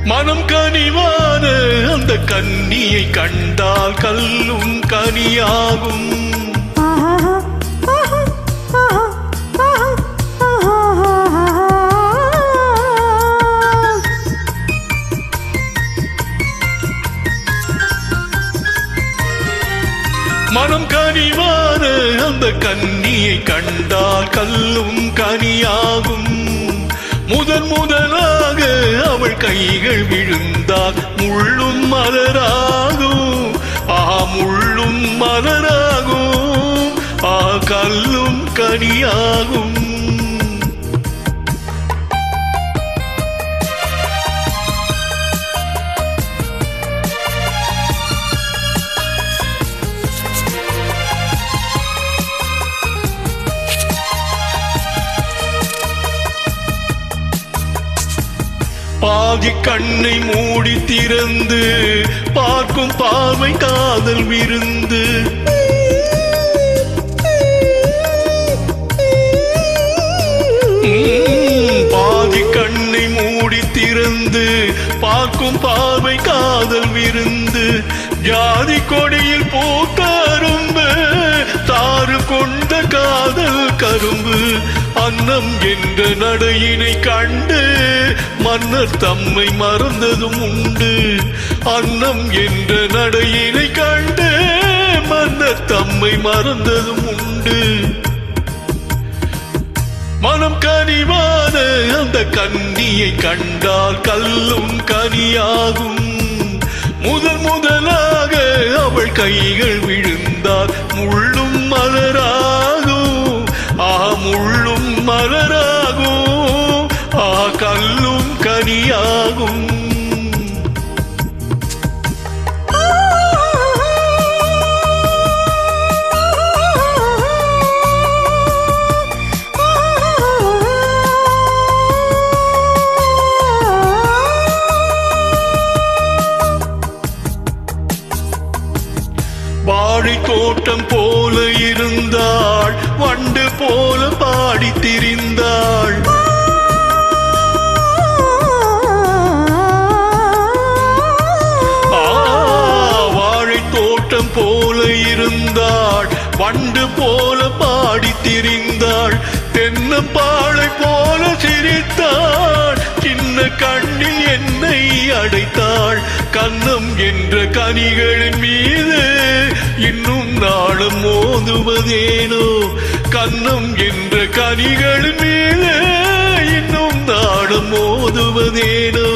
மனம் கனிவான அந்த கன்னியை கண்டால் கல்லும் கனியாகும். மனம் கனிவான அந்த கன்னியை கண்டால் கல்லும் கனியாகும். முதலாக அவள் கைகள் விழுந்தால் முள்ளும் மலராகும். முள்ளும் மலராகும். கல்லும் கனியாகும். பாதி கண்ணை மூடி திறந்து பார்க்கும் பார்வை காதல் விருந்து. பாதி கண்ணை மூடி திறந்து பார்க்கும் பார்வை காதல் விருந்து. ஜாதி கொடியில் பூத்த அரும்பு தாறு கொண்ட காதல் கரும்பு. அன்னம் என்ற நடையினை கண்டு மன்னர் தம்மை மறந்ததும் உண்டு. அன்னம் என்ற நடையினை கண்டு மன்னர் தம்மை மறந்ததும் உண்டு. மனம் கனிவான அந்த கன்னியை கண்டால் கல்லும் கனியாகும். முதலாக அவள் கைகள் விழுந்தால் முள்ளும் மலராகும். முள்ளும் மலராகும். கல்லும் கனியாகும். வாழை தோட்டம் போல இருந்தாள். வண்டு போல பாடி திரிந்தாள். வாழை தோட்டம் போல இருந்தாள். வண்டு போல பாடி திரிந்தாள். தென்னம்பாளை போல சிரித்தாள். சின்ன கண்ணில் என்னை அடைத்தாள். கன்னம் என்ற கனிகளின் மீது இன்னும் நாளும் மோதுவதேனோ. கன்னம் என்ற கனிகளின் மீது இன்னும் நாளும் மோதுவதேனோ.